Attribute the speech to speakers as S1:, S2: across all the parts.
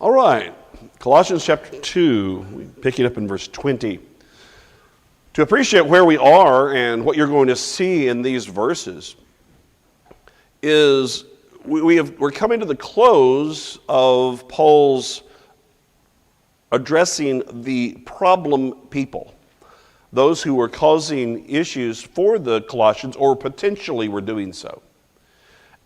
S1: All right, Colossians chapter 2, we pick it up in verse 20. To appreciate where we are and what you're going to see in these verses is we're coming to the close of Paul's addressing the problem people, those who were causing issues for the Colossians or potentially were doing so.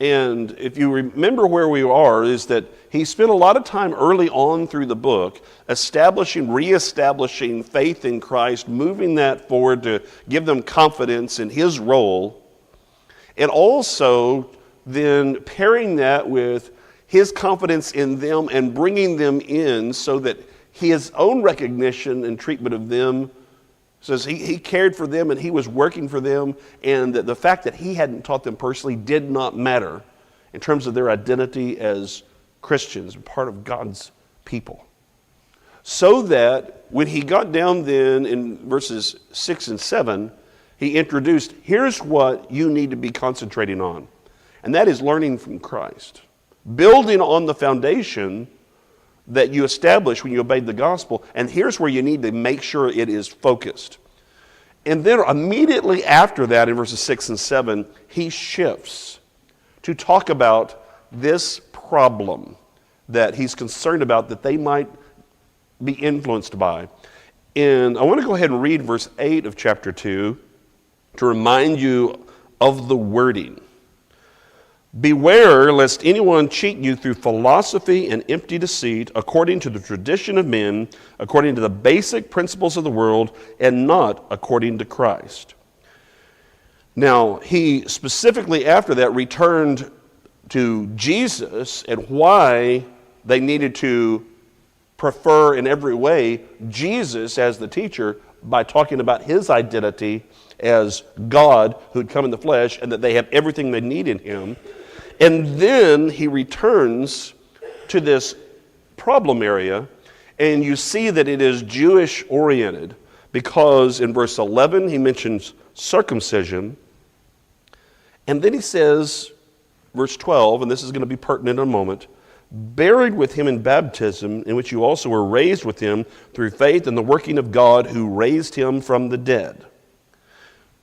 S1: And if you remember where we are, is that he spent a lot of time early on through the book reestablishing faith in Christ, moving that forward to give them confidence in his role, and also then pairing that with his confidence in them and bringing them in so that his own recognition and treatment of them says he cared for them and he was working for them, and that the fact that he hadn't taught them personally did not matter in terms of their identity as Christians, part of God's people. So that when he got down then in verses 6 and 7, he introduced, here's what you need to be concentrating on. And that is learning from Christ. Building on the foundation that you established when you obeyed the gospel, and here's where you need to make sure it is focused. And then immediately after that, in verses 6 and 7, he shifts to talk about this problem that he's concerned about that they might be influenced by. And I want to go ahead and read verse 8 of chapter 2 to remind you of the wording. Beware lest anyone cheat you through philosophy and empty deceit, according to the tradition of men, according to the basic principles of the world, and not according to Christ. Now, he specifically after that returned to Jesus and why they needed to prefer in every way Jesus as the teacher by talking about his identity as God who had come in the flesh and that they have everything they need in him. And then he returns to this problem area, and you see that it is Jewish-oriented because in verse 11 he mentions circumcision, and then he says, verse 12, and this is going to be pertinent in a moment, buried with him in baptism, in which you also were raised with him through faith in the working of God who raised him from the dead.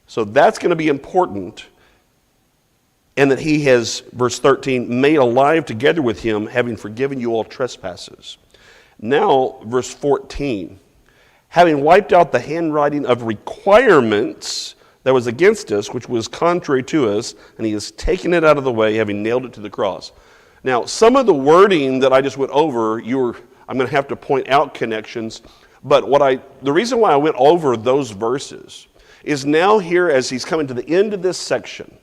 S1: So that's going to be important. And that he has, verse 13, made alive together with him, having forgiven you all trespasses. Now, verse 14, having wiped out the handwriting of requirements that was against us, which was contrary to us, and he has taken it out of the way, having nailed it to the cross. Now, some of the wording that I just went over, I'm going to have to point out connections, but the reason why I went over those verses is now here as he's coming to the end of this section.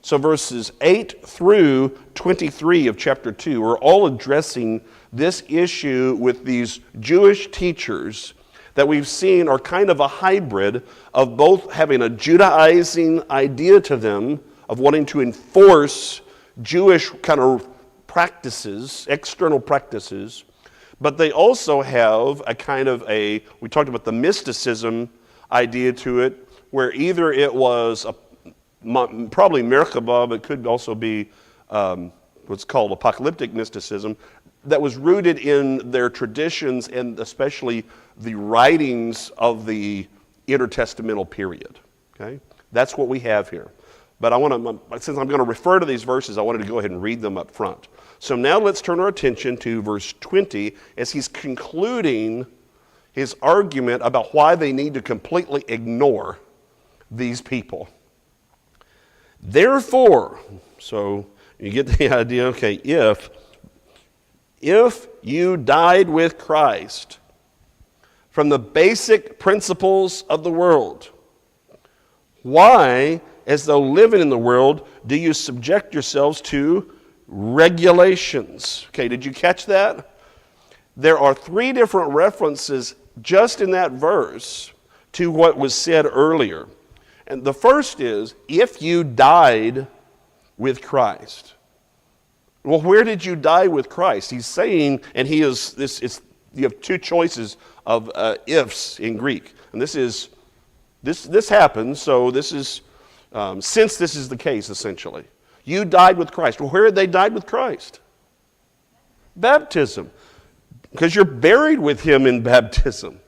S1: So verses 8 through 23 of chapter 2 are all addressing this issue with these Jewish teachers that we've seen are kind of a hybrid of both having a Judaizing idea to them of wanting to enforce Jewish kind of practices, external practices, but they also have a kind of we talked about the mysticism idea to it, where either it was probably Merkabah, but it could also be what's called apocalyptic mysticism, that was rooted in their traditions and especially the writings of the intertestamental period. Okay, that's what we have here. But since I'm going to refer to these verses, I wanted to go ahead and read them up front. So now let's turn our attention to verse 20 as he's concluding his argument about why they need to completely ignore these people. Therefore, so you get the idea, okay, if you died with Christ from the basic principles of the world, why, as though living in the world, do you subject yourselves to regulations? Okay, did you catch that? There are 3 different references just in that verse to what was said earlier. And the first is, if you died with Christ. Well, where did you die with Christ? He's saying, and you have 2 choices of ifs in Greek. And this happens, so this is, since this is the case, essentially. You died with Christ. Well, where had they died with Christ? Baptism. because you're buried with him in baptism.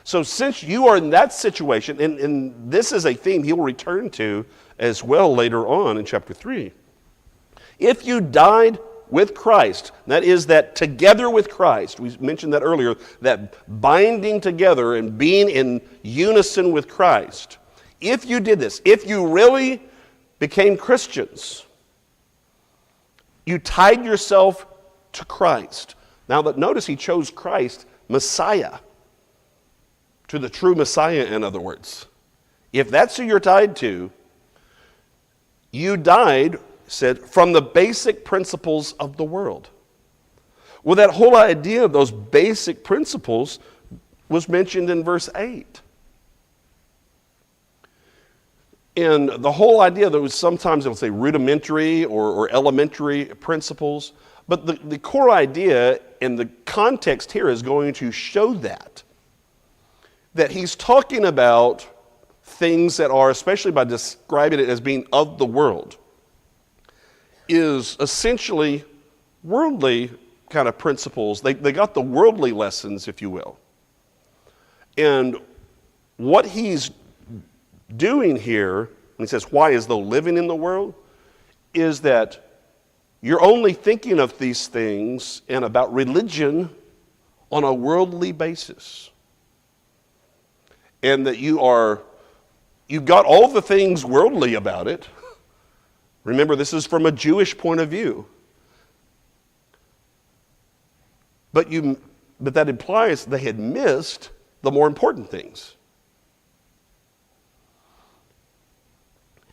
S1: So since you are in that situation, and this is a theme he'll return to as well later on in chapter 3. If you died with Christ, that is that together with Christ, we mentioned that earlier, that binding together and being in unison with Christ. If you did this, if you really became Christians, you tied yourself to Christ. Now, that notice he chose Christ, Messiah, to the true Messiah, in other words. If that's who you're tied to, you died, said, from the basic principles of the world. Well, that whole idea of those basic principles was mentioned in verse 8. And the whole idea that was sometimes it'll say rudimentary or elementary principles, but the core idea and the context here is going to show that he's talking about things that are, especially by describing it as being of the world, is essentially worldly kind of principles. They got the worldly lessons, if you will. And what he's doing here, when he says, why as though living in the world, is that you're only thinking of these things and about religion on a worldly basis. And that you've got all the things worldly about it. Remember, this is from a Jewish point of view. But that implies they had missed the more important things.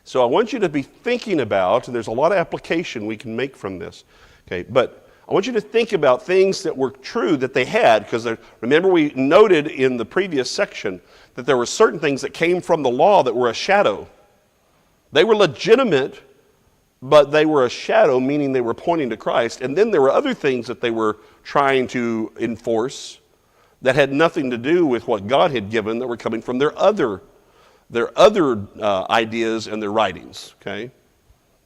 S1: So I want you to be thinking about, and there's a lot of application we can make from this, okay, but I want you to think about things that were true that they had, because remember we noted in the previous section that there were certain things that came from the law that were a shadow. They were legitimate, but they were a shadow, meaning they were pointing to Christ. And then there were other things that they were trying to enforce that had nothing to do with what God had given, that were coming from their other ideas and their writings, okay?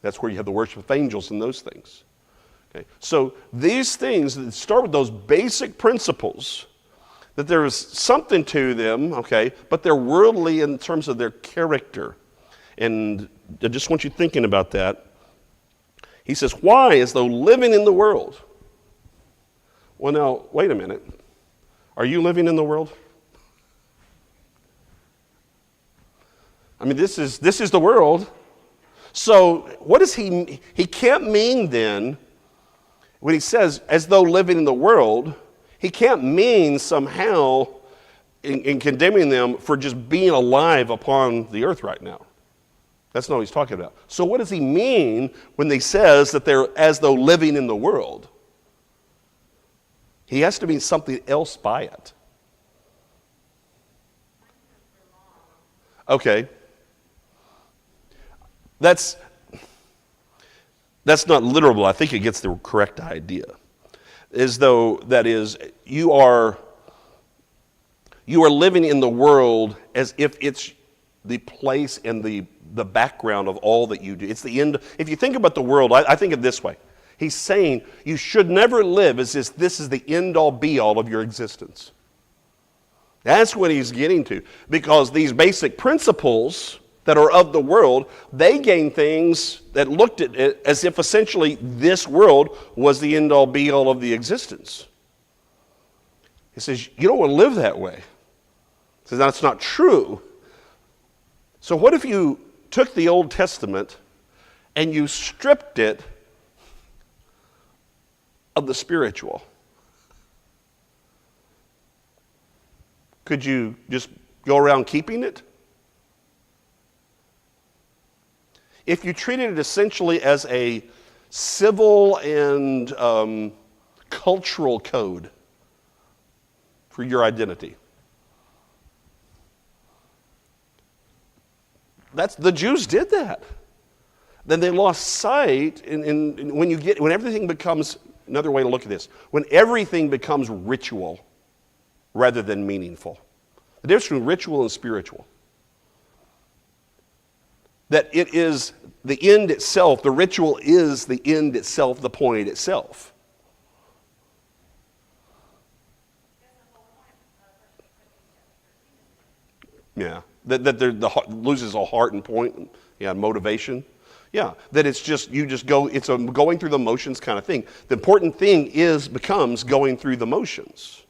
S1: That's where you have the worship of angels and those things. Okay? So these things that start with those basic principles, that there is something to them, okay, but they're worldly in terms of their character. And I just want you thinking about that. He says, why as though living in the world? Well, now, wait a minute. Are you living in the world? I mean, this is the world. So what does he can't mean then, when he says, as though living in the world, he can't mean somehow in condemning them for just being alive upon the earth right now. That's not what he's talking about. So what does he mean when he says that they're as though living in the world? He has to mean something else by it. Okay. That's not literal. I think it gets the correct idea. As though, that is, you are living in the world as if it's the place and the background of all that you do. It's the end. If you think about the world, I think of it this way. He's saying you should never live as if this is the end-all, be-all of your existence. That's what he's getting to. Because these basic principles that are of the world, they gain things that looked at it as if essentially this world was the end-all, be-all of the existence. He says, you don't want to live that way. He says, that's not true. So what if you took the Old Testament and you stripped it of the spiritual? Could you just go around keeping it? If you treated it essentially as a civil and cultural code for your identity. The Jews did that. Then they lost sight, and when everything becomes, another way to look at this, when everything becomes ritual rather than meaningful. The difference between ritual and spiritual. That it is the end itself, the ritual is the end itself, the point itself. Yeah, loses all heart and point, motivation. Yeah, that it's just, it's a going through the motions kind of thing. The important thing becomes going through the motions.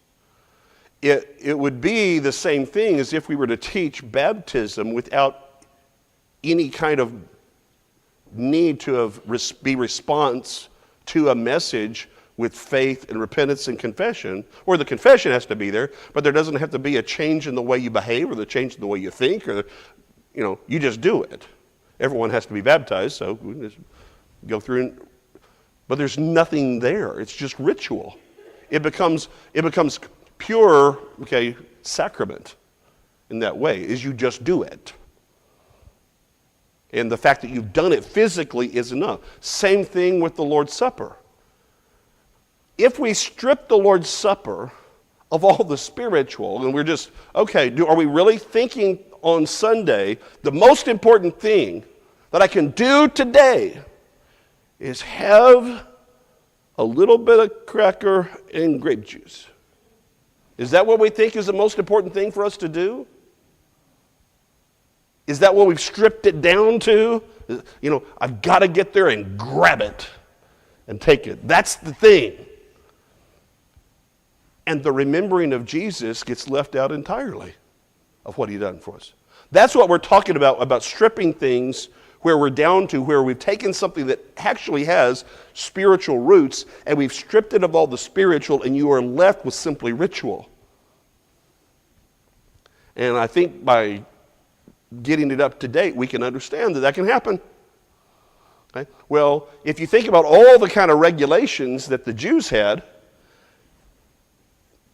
S1: It would be the same thing as if we were to teach baptism without any kind of need to be response to a message with faith and repentance and confession, or the confession has to be there, but there doesn't have to be a change in the way you behave or the change in the way you think, or you just do it. Everyone has to be baptized, so we just go through, but there's nothing there. It's just ritual. It becomes pure, sacrament in that way, is you just do it. And the fact that you've done it physically is enough. Same thing with the Lord's Supper. If we strip the Lord's Supper of all the spiritual, and we're just, are we really thinking on Sunday, the most important thing that I can do today is have a little bit of cracker and grape juice? Is that what we think is the most important thing for us to do? Is that what we've stripped it down to? I've got to get there and grab it and take it. That's the thing. And the remembering of Jesus gets left out entirely of what he done for us. That's what we're talking about stripping things where we're down to where we've taken something that actually has spiritual roots and we've stripped it of all the spiritual and you are left with simply ritual. And I think by getting it up to date, we can understand that can happen. Okay? Well, if you think about all the kind of regulations that the Jews had,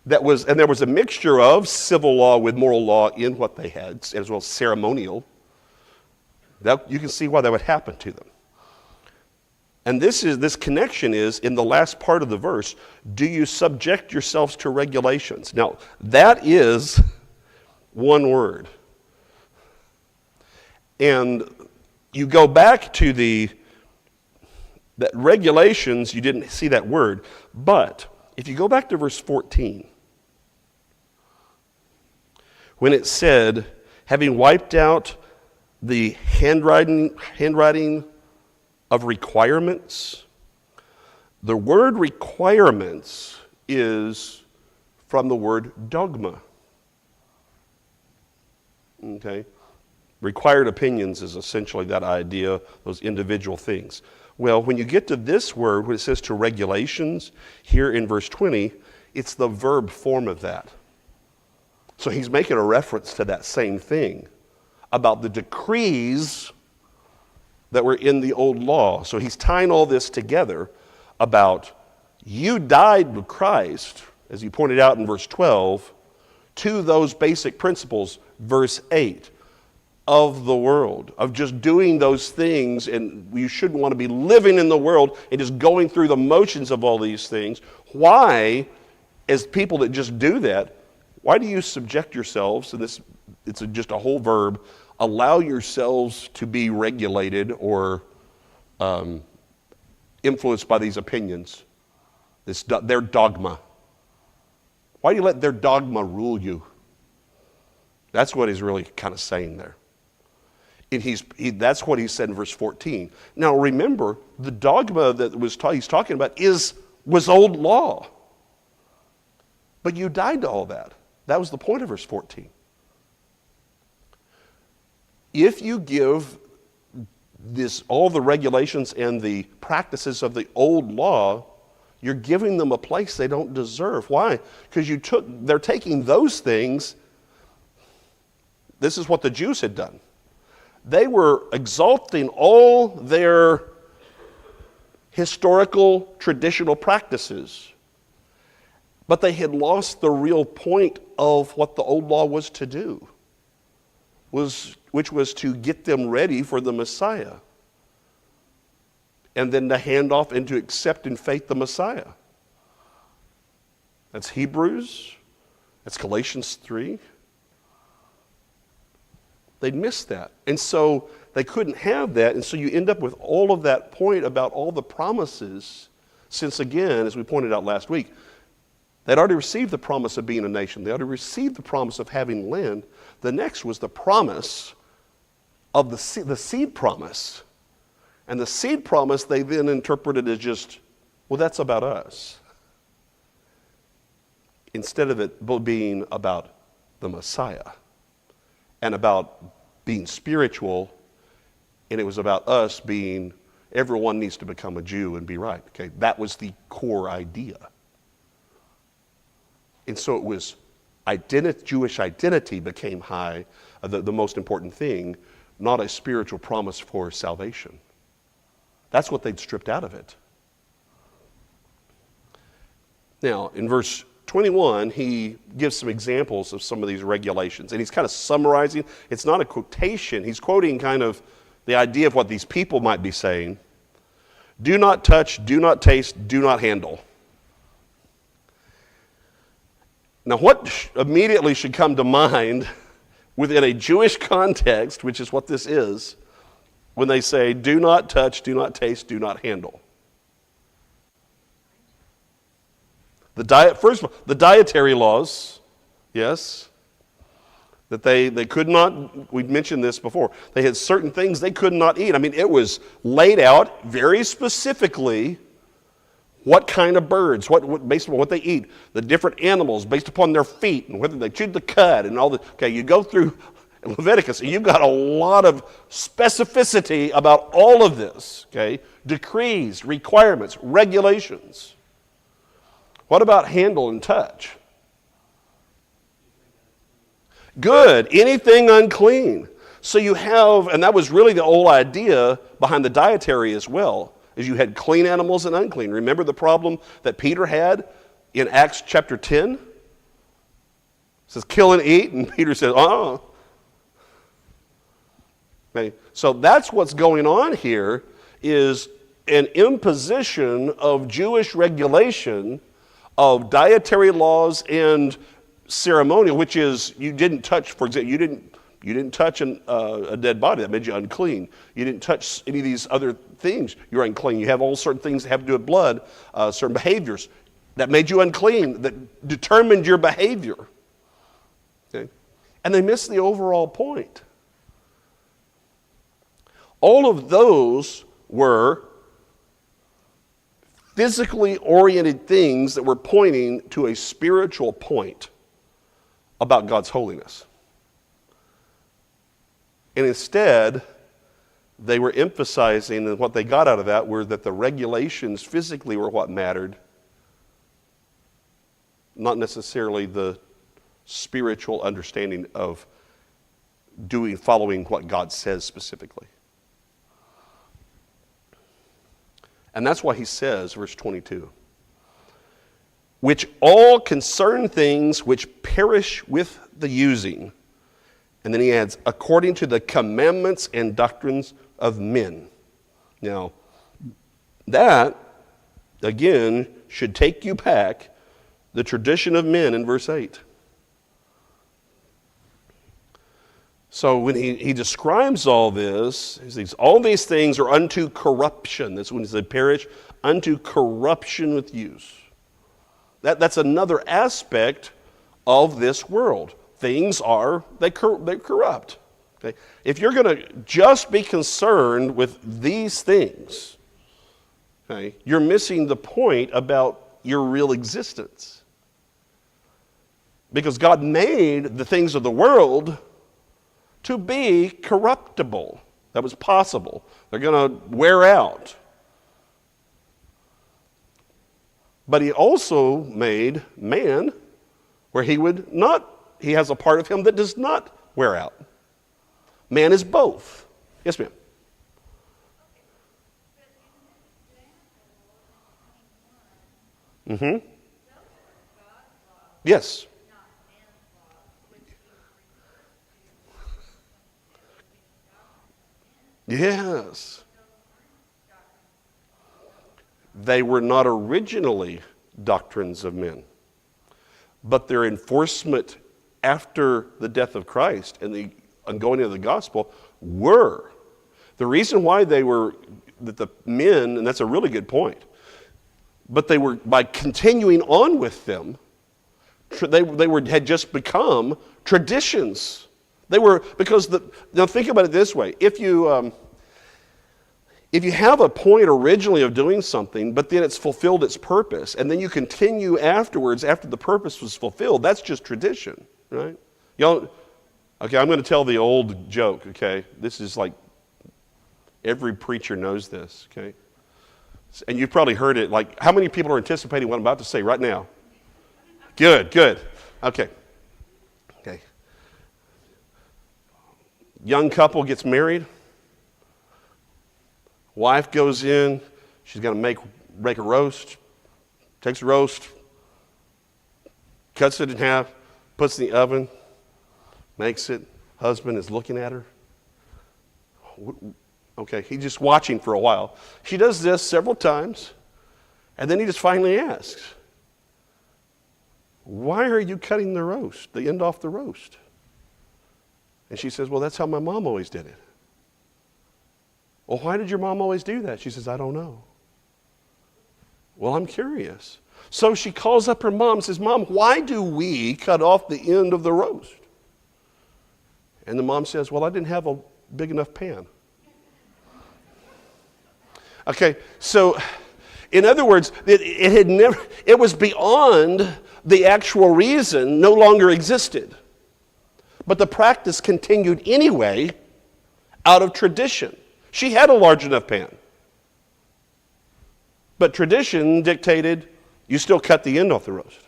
S1: there was a mixture of civil law with moral law in what they had, as well as ceremonial. You can see why that would happen to them. And this connection is in the last part of the verse. Do you subject yourselves to regulations? Now, that is one word. And you go back to that regulations, you didn't see that word, but if you go back to verse 14, when it said, having wiped out the handwriting of requirements, the word requirements is from the word dogma. Okay? Required opinions is essentially that idea, those individual things. Well, when you get to this word, when it says to regulations, here in verse 20, it's the verb form of that. So he's making a reference to that same thing about the decrees that were in the old law. So he's tying all this together about you died with Christ, as he pointed out in verse 12, to those basic principles, verse 8, of the world, of just doing those things, and you shouldn't want to be living in the world and just going through the motions of all these things. Why, as people that just do that, why do you subject yourselves, and it's just a whole verb, allow yourselves to be regulated or influenced by these opinions, their dogma? Why do you let their dogma rule you? That's what he's really kind of saying there. And that's what he said in verse 14. Now remember, the dogma that he's talking about was old law. But you died to all that. That was the point of verse 14. If you give all the regulations and the practices of the old law, you're giving them a place they don't deserve. Why? Because they're taking those things. This is what the Jews had done. They were exalting all their historical, traditional practices, but they had lost the real point of what the old law was to do, which was to get them ready for the Messiah, and then to hand off and to accept in faith the Messiah. That's Hebrews, that's Colossians 3. They'd missed that. And so they couldn't have that. And so you end up with all of that point about all the promises, since again, as we pointed out last week, They'd already received the promise of being a nation. They already received the promise of having land. The next was the promise of the seed promise. And the seed promise they then interpreted as just, well, that's about us. Instead of it being about the Messiah and about being spiritual, and it was about us being, everyone needs to become a Jew and be right. Okay, that was the core idea. And so it was Jewish identity became high, the most important thing, not a spiritual promise for salvation. That's what they'd stripped out of it. Now, in verse 21, he gives some examples of some of these regulations, and he's kind of summarizing. It's not a quotation. He's quoting kind of the idea of what these people might be saying. Do not touch, do not taste, do not handle. Now, what immediately should come to mind within a Jewish context, which is what this is, when they say, do not touch, do not taste, do not handle? First of all, the dietary laws, yes, that they could not, we've mentioned this before, they had certain things they could not eat. I mean, it was laid out very specifically what kind of birds, based upon what they eat, the different animals based upon their feet and whether they chewed the cud and all the, okay, you go through Leviticus and you've got a lot of specificity about all of this, okay, decrees, requirements, regulations. What about handle and touch? Good. Anything unclean. So you have, and that was really the whole idea behind the dietary as well, is you had clean animals and unclean. Remember the problem that Peter had in Acts chapter 10? It says, kill and eat, and Peter says, Okay, so that's what's going on here, is an imposition of Jewish regulation of dietary laws and ceremonial, which is you didn't touch, for example, you didn't touch a dead body. That made you unclean. You didn't touch any of these other things. You're unclean. You have all certain things that have to do with blood, certain behaviors that made you unclean, that determined your behavior. Okay? And they missed the overall point. All of those were physically oriented things that were pointing to a spiritual point about God's holiness. And instead, they were emphasizing, and what they got out of that were that the regulations physically were what mattered, not necessarily the spiritual understanding of following what God says specifically. And that's why he says, verse 22, which all concern things which perish with the using. And then he adds, according to the commandments and doctrines of men. Now, that, again, should take you back the tradition of men in verse 8. So when he describes all this, he says, all these things are unto corruption. That's when he said perish, unto corruption with use. That's another aspect of this world. Things they corrupt. Okay? If you're going to just be concerned with these things, okay, you're missing the point about your real existence. Because God made the things of the world to be corruptible. That was possible. They're going to wear out. But he also made man where he has a part of him that does not wear out. Man is both. Yes, ma'am. Mm-hmm. Yes. Yes. They were not originally doctrines of men, but their enforcement after the death of Christ and the ongoing of the gospel were. The reason why that the men, and that's a really good point, but they were, by continuing on with them, Had just become traditions. They were, because now think about it this way. If you have a point originally of doing something, but then it's fulfilled its purpose, and then you continue afterwards after the purpose was fulfilled, that's just tradition, right? Okay, I'm going to tell the old joke, okay? This is like, every preacher knows this, okay? And you've probably heard it, like, how many people are anticipating what I'm about to say right now? Good. Okay. Young couple gets married. Wife goes in. She's going to make a roast. Takes a roast, cuts it in half, puts it in the oven, makes it. Husband is looking at her. Okay, he's just watching for a while. She does this several times, and then he just finally asks, "Why are you cutting the end off the roast?" And she says, "Well, that's how my mom always did it." "Well, why did your mom always do that?" She says, "I don't know." "Well, I'm curious." So she calls up her mom and says, "Mom, why do we cut off the end of the roast?" And the mom says, "Well, I didn't have a big enough pan." Okay, so in other words, it was beyond the actual reason, no longer existed. But the practice continued anyway out of tradition. She had a large enough pan. But tradition dictated you still cut the end off the roast.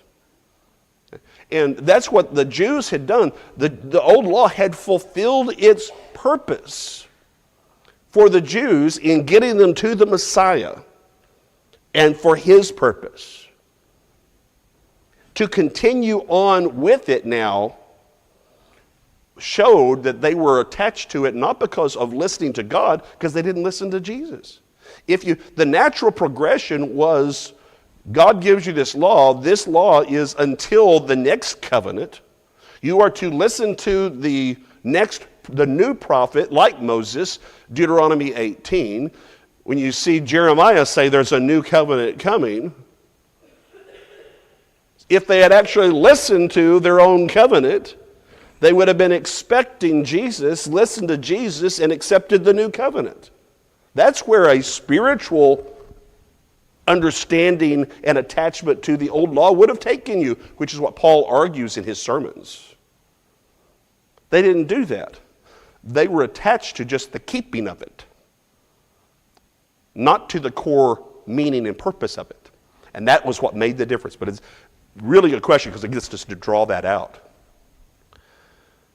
S1: And that's what the Jews had done. The old law had fulfilled its purpose for the Jews in getting them to the Messiah and for his purpose. To continue on with it now showed that they were attached to it not because of listening to God, because they didn't listen to Jesus. The natural progression was God gives you this law. This law is until the next covenant. You are to listen to the new prophet like Moses, Deuteronomy 18. When you see Jeremiah say there's a new covenant coming, if they had actually listened to their own covenant, they would have been expecting Jesus, listened to Jesus, and accepted the new covenant. That's where a spiritual understanding and attachment to the old law would have taken you, which is what Paul argues in his sermons. They didn't do that. They were attached to just the keeping of it, not to the core meaning and purpose of it. And that was what made the difference. But it's really a question because it gets us to draw that out.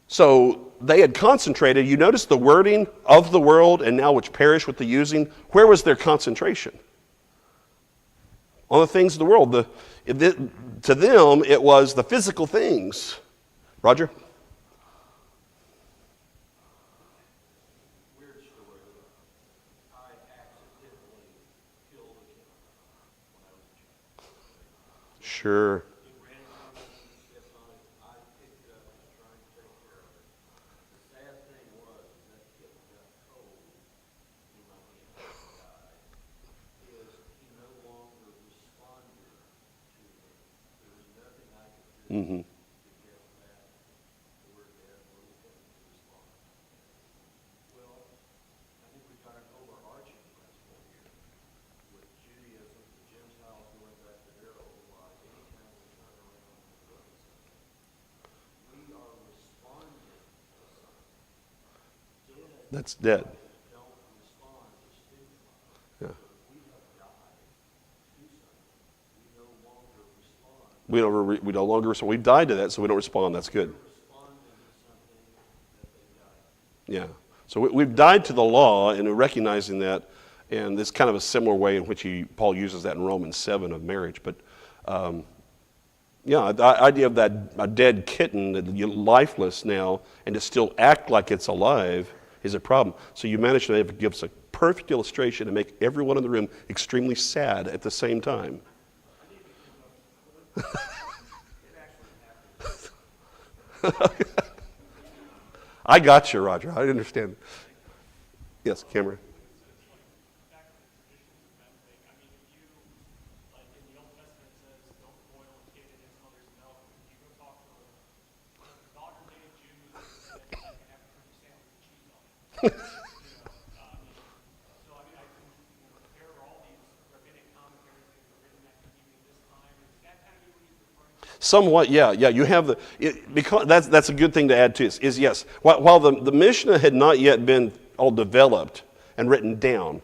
S1: So they had concentrated. You notice the wording of the world and now which perish with the using. Where was their concentration? On the things of the world. To them, it was the physical things. Roger?
S2: Weird story. I accidentally killed a kid when I was a child.
S1: Sure.
S2: It ran into me, stepped on it. I picked it up and was trying to take care of it. The sad thing was that kid got cold in my hand and died. Is he no longer responded to me. There was nothing I could do to get that poor dead little thing to respond. Well, I think we've got an overarching principle here. With Judaism, the Gentiles going back to their old lives, anytime we turn around and look at something, we are responding to something.
S1: That's dead.
S2: Don't respond to stimuli.
S1: Yeah.
S2: We have died to something. We no longer respond.
S1: We no longer respond. We've died to that, so we don't respond. That's good.
S2: Responding to something that they died.
S1: Yeah. So we've died to the law, and we're recognizing that, and it's kind of a similar way in which Paul uses that in Romans 7 of marriage. But yeah, the idea of that a dead kitten, that you're lifeless now, and to still act like it's alive is a problem. So you manage to give us a perfect illustration and make everyone in the room extremely sad at the same time. I got you, Roger. I understand. Yes, Cameron.
S3: So I mean, I can compare all these rabbinic commentaries that were written at even this time. Is that kind of what he's referring to?
S1: Somewhat, yeah. You have because that's a good thing to add to this. Is yes, while the Mishnah had not yet been all developed and written down,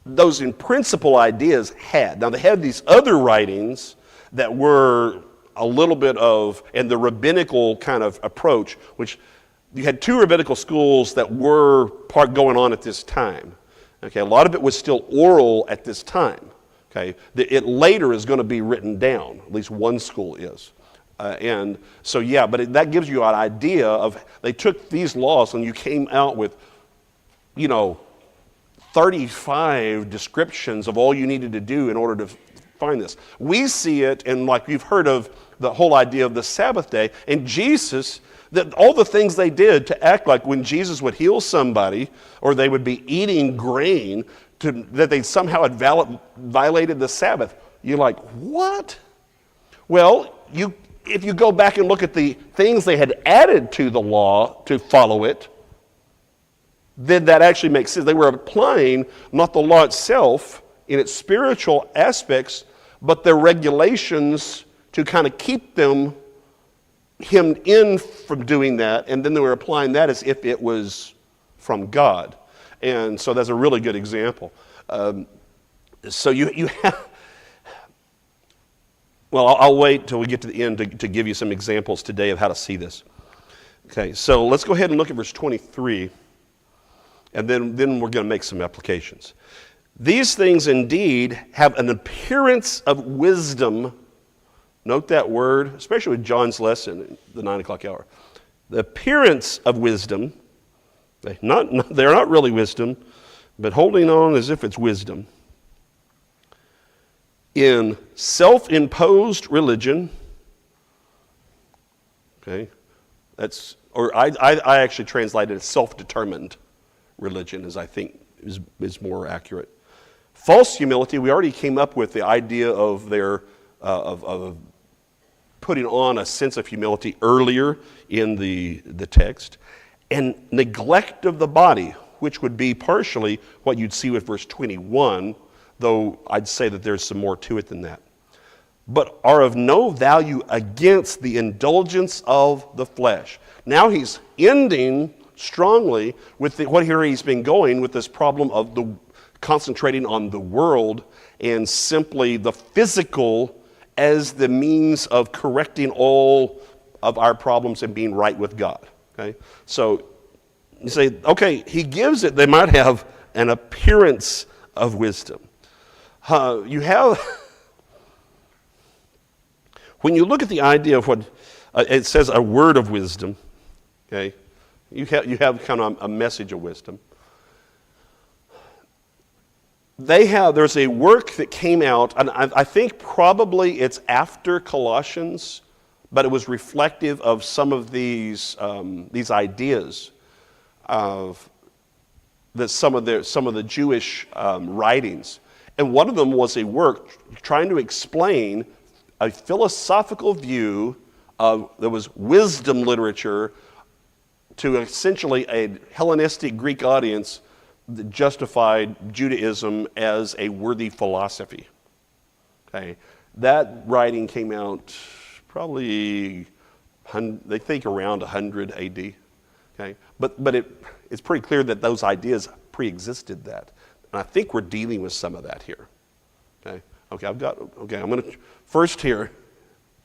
S1: those in principle ideas had. Now they had these other writings that were a little bit of, and the rabbinical kind of approach, which you had two rabbinical schools that were going on at this time. Okay, a lot of it was still oral at this time. Okay, it later is going to be written down. At least one school is, and so yeah. But that gives you an idea of they took these laws and you came out with, 35 descriptions of all you needed to do in order to find this. We see it, and like you've heard of the whole idea of the Sabbath day, and Jesus, that all the things they did to act like when Jesus would heal somebody or they would be eating grain, that they somehow had violated the Sabbath. You're like, what? Well, if you go back and look at the things they had added to the law to follow it, then that actually makes sense. They were applying not the law itself in its spiritual aspects, but their regulations to kind of keep them hemmed in from doing that, and then they were applying that as if it was from God. And so that's a really good example. So you have, well, I'll wait till we get to the end to give you some examples today of how to see this. Okay, so let's go ahead and look at verse 23, and then we're going to make some applications. These things indeed have an appearance of wisdom. Note that word, especially with John's lesson at the 9 o'clock hour. The appearance of wisdom, they're not really wisdom, but holding on as if it's wisdom, in self-imposed religion. Okay, I actually translated it self-determined religion, as I think is more accurate. False humility, we already came up with the idea of their of putting on a sense of humility earlier in the text. And neglect of the body, which would be partially what you'd see with verse 21, though I'd say that there's some more to it than that. But are of no value against the indulgence of the flesh. Now he's ending strongly with what here he's been going with this problem of concentrating on the world and simply the physical as the means of correcting all of our problems and being right with God. Okay, so you say, okay, he gives it. They might have an appearance of wisdom. You have, when you look at the idea of what it says, a word of wisdom. Okay, you have kind of a message of wisdom. There's a work that came out, and I think probably it's after Colossians, but it was reflective of some of these ideas of that some of the Jewish writings, and one of them was a work trying to explain a philosophical view that was wisdom literature to essentially a Hellenistic Greek audience that justified Judaism as a worthy philosophy. Okay, that writing came out probably, they think around 100 AD. Okay, but it's pretty clear that those ideas pre-existed that, and I think we're dealing with some of that here. Okay, I'm going to first here.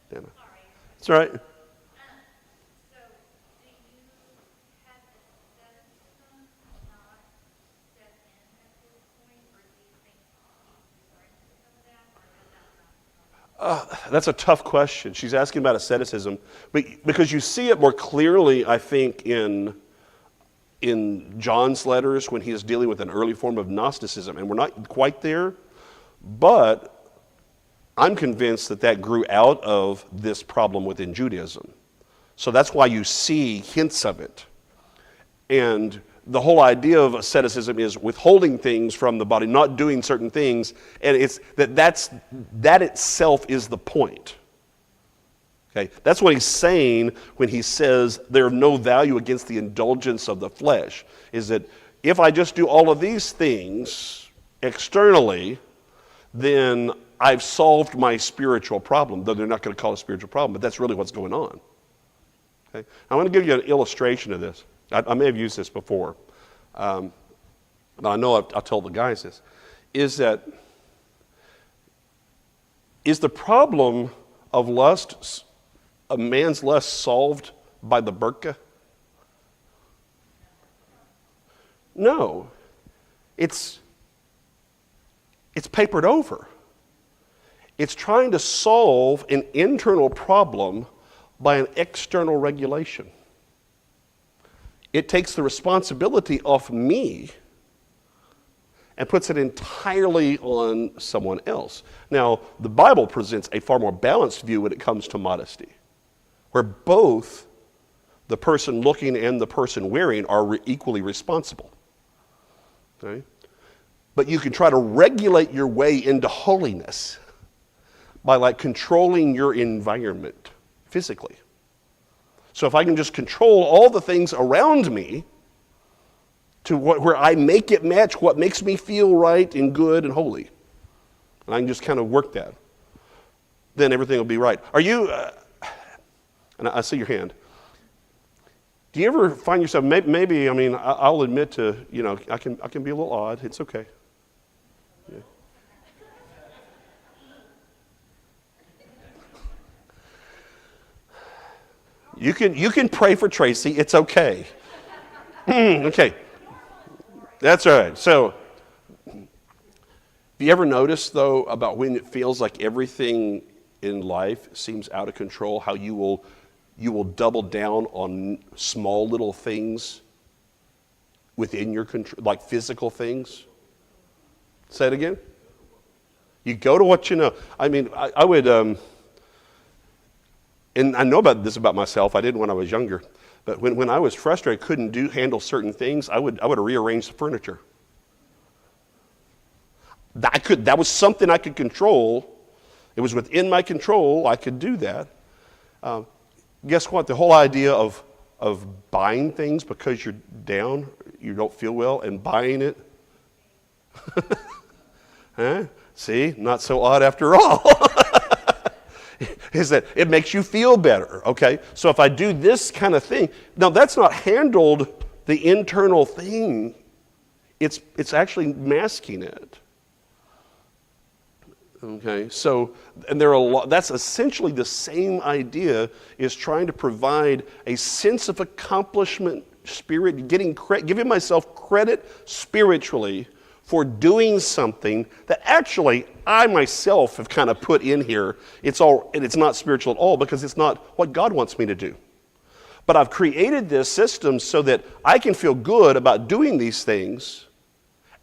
S1: Dana. That's all right. That's a tough question. She's asking about asceticism, because you see it more clearly, I think, in John's letters when he is dealing with an early form of Gnosticism, and we're not quite there, but I'm convinced that grew out of this problem within Judaism. So that's why you see hints of it. And the whole idea of asceticism is withholding things from the body, not doing certain things, and it's that itself is the point. Okay, that's what he's saying when he says they're of no value against the indulgence of the flesh, is that if I just do all of these things externally, then I've solved my spiritual problem, though they're not going to call it a spiritual problem, but that's really what's going on. Okay? I want to give you an illustration of this. I may have used this before, but I know I've told the guys this, is the problem of lust, a man's lust, solved by the burqa? No. It's papered over. It's trying to solve an internal problem by an external regulation. It takes the responsibility off me and puts it entirely on someone else. Now, the Bible presents a far more balanced view when it comes to modesty, where both the person looking and the person wearing are equally responsible. Okay? But you can try to regulate your way into holiness by like controlling your environment physically. So if I can just control all the things around me to where I make it match what makes me feel right and good and holy, and I can just kind of work that, then everything will be right. Are you, and I see your hand, do you ever find yourself, maybe I mean, I'll admit to, I can be a little odd. It's okay. Yeah. You can pray for Tracy. It's okay. Okay. That's all right. So, have you ever noticed, though, about when it feels like everything in life seems out of control, how you will double down on small little things within your control, like physical things? Say it again. You go to what you know. I mean, I would, and I know about this about myself. I did when I was younger. But when I was frustrated, couldn't handle certain things, I would rearrange the furniture. That was something I could control. It was within my control. I could do that. Guess what? The whole idea of buying things because you're down, you don't feel well, and buying it. Huh? See, not so odd after all. Is that it makes you feel better, okay? So if I do this kind of thing, now that's not handled the internal thing. It's actually masking it. Okay, so, and there are that's essentially the same idea, is trying to provide a sense of accomplishment, spirit, giving myself credit spiritually for doing something that actually I myself have kind of put in here. And it's not spiritual at all because it's not what God wants me to do. But I've created this system so that I can feel good about doing these things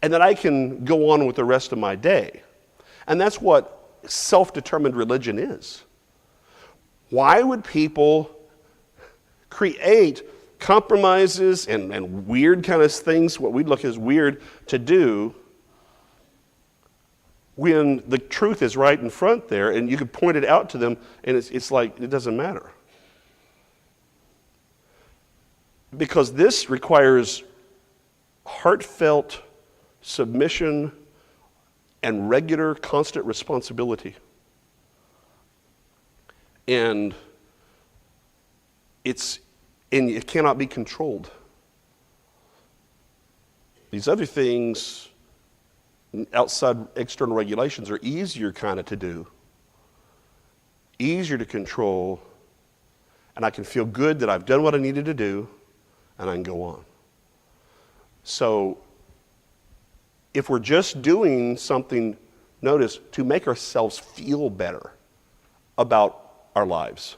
S1: and that I can go on with the rest of my day. And that's what self-determined religion is. Why would people create compromises and weird kind of things, what we look as weird, to do when the truth is right in front there and you can point it out to them and it's like it doesn't matter? Because this requires heartfelt submission and regular, constant responsibility. And it cannot be controlled. These other things, outside external regulations, are easier kind of to do, easier to control, and I can feel good that I've done what I needed to do, and I can go on. So, if we're just doing something, notice, to make ourselves feel better about our lives.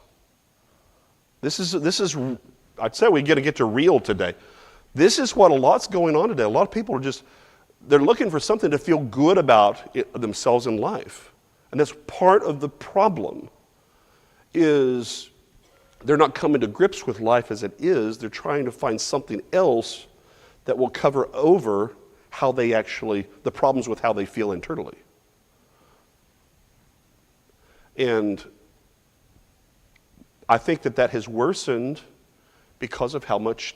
S1: This is I'd say we're going to get to real today. This is what a lot's going on today. A lot of people are they're looking for something to feel good about themselves in life. And that's part of the problem, is they're not coming to grips with life as it is. They're trying to find something else that will cover over the problems with how they feel internally. And I think that has worsened because of how much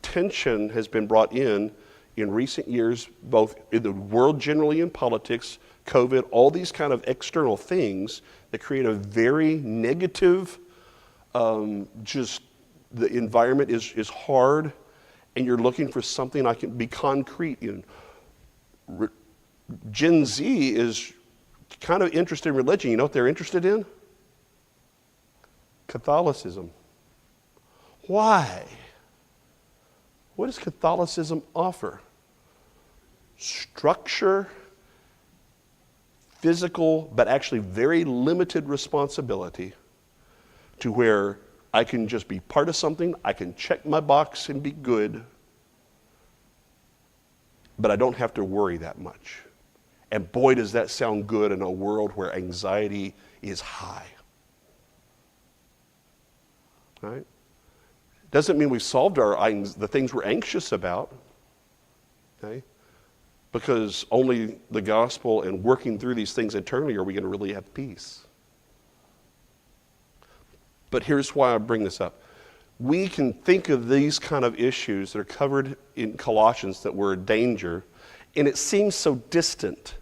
S1: tension has been brought in recent years, both in the world generally, in politics, COVID, all these kind of external things that create a very negative, just the environment is hard, and you're looking for something that can be concrete. Gen Z is kind of interested in religion. You know what they're interested in? Catholicism. Why? What does Catholicism offer? Structure, physical, but actually very limited responsibility, to where I can just be part of something, I can check my box and be good, but I don't have to worry that much. And boy, does that sound good in a world where anxiety is high. Right? Doesn't mean we've solved the things we're anxious about. Okay? Because only the gospel and working through these things internally are we going to really have peace. But here's why I bring this up. We can think of these kind of issues that are covered in Colossians that were a danger, and it seems so distant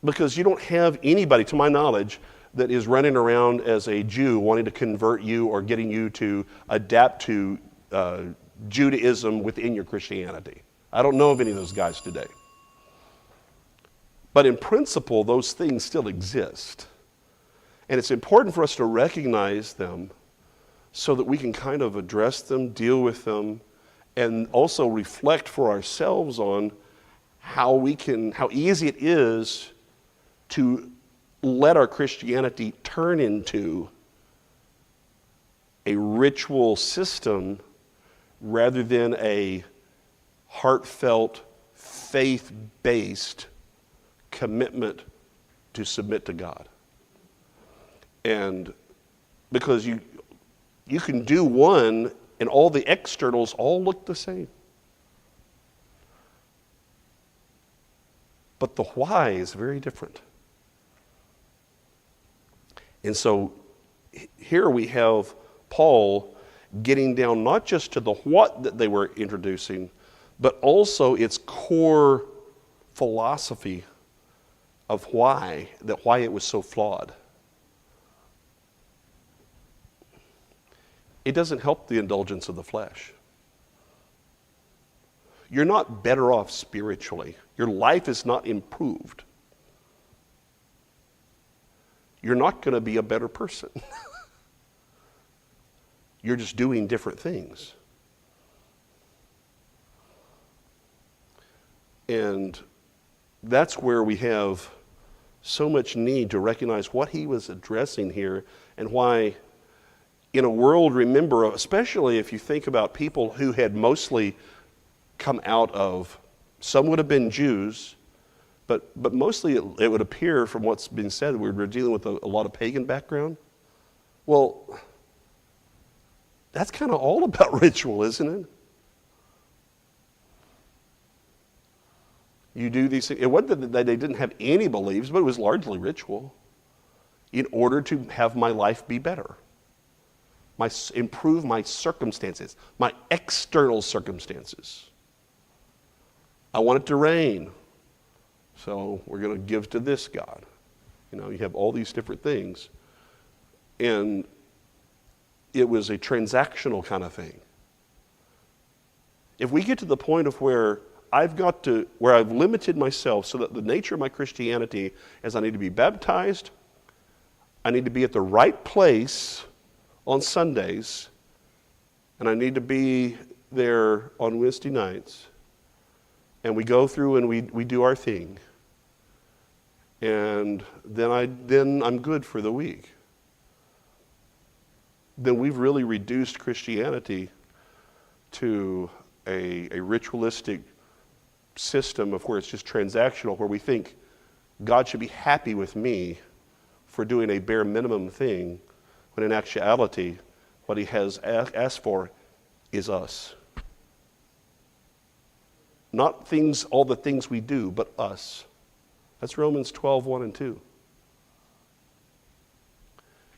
S1: because you don't have anybody, to my knowledge, that is running around as a Jew wanting to convert you or getting you to adapt to Judaism within your Christianity. I don't know of any of those guys today. But in principle, those things still exist. And it's important for us to recognize them so that we can kind of address them, deal with them, and also reflect for ourselves on how easy it is to let our Christianity turn into a ritual system rather than a heartfelt, faith-based commitment to submit to God. And because you can do one and all the externals all look the same. But the why is very different. And so here we have Paul getting down not just to the what that they were introducing, but also its core philosophy of why it was so flawed. It doesn't help the indulgence of the flesh. You're not better off spiritually. Your life is not improved. You're not going to be a better person. You're just doing different things. And that's where we have so much need to recognize what he was addressing here and why in a world, remember, especially if you think about people who had mostly come out of, some would have been Jews, but mostly it would appear from what's been said, we're dealing with a lot of pagan background. Well, that's kind of all about ritual, isn't it? You do these things. It wasn't that they didn't have any beliefs, but it was largely ritual in order to have my life be better. Improve my circumstances, my external circumstances. I want it to rain, so we're going to give to this God. You have all these different things. And it was a transactional kind of thing. If we get to the point of where I've limited myself so that the nature of my Christianity is I need to be baptized, I need to be at the right place on Sundays, and I need to be there on Wednesday nights, and we go through and we do our thing, and then I'm good for the week. Then we've really reduced Christianity to a ritualistic system of where it's just transactional, where we think God should be happy with me for doing a bare minimum thing, when in actuality, what he has asked for is us. Not all the things we do, but us. That's Romans 12, 1 and 2.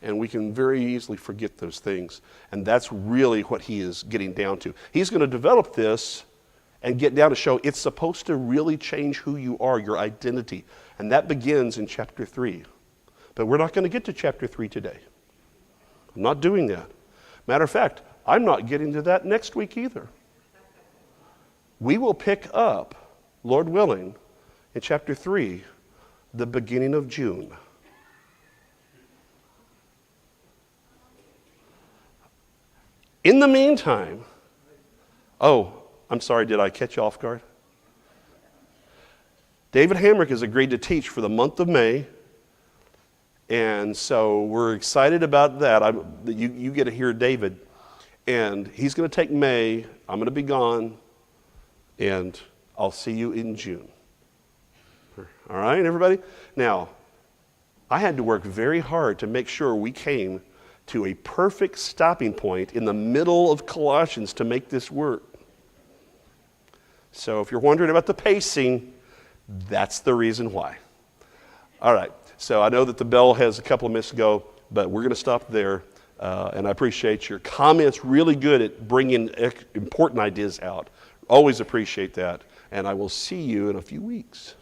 S1: And we can very easily forget those things. And that's really what he is getting down to. He's going to develop this and get down to show it's supposed to really change who you are, your identity. And that begins in chapter 3. But we're not going to get to chapter 3 today. I'm not doing that. Matter of fact, I'm not getting to that next week either. We will pick up, Lord willing, in chapter 3, the beginning of June. In the meantime, I'm sorry, did I catch you off guard? David Hamrick has agreed to teach for the month of May, and so we're excited about that. You get to hear David, and he's going to take May, I'm going to be gone, and I'll see you in June. All right, everybody? Now, I had to work very hard to make sure we came to a perfect stopping point in the middle of Colossians to make this work. So if you're wondering about the pacing, that's the reason why. All right, so I know that the bell has a couple of minutes to go, but we're going to stop there. And I appreciate your comments, really good at bringing important ideas out. Always appreciate that. And I will see you in a few weeks.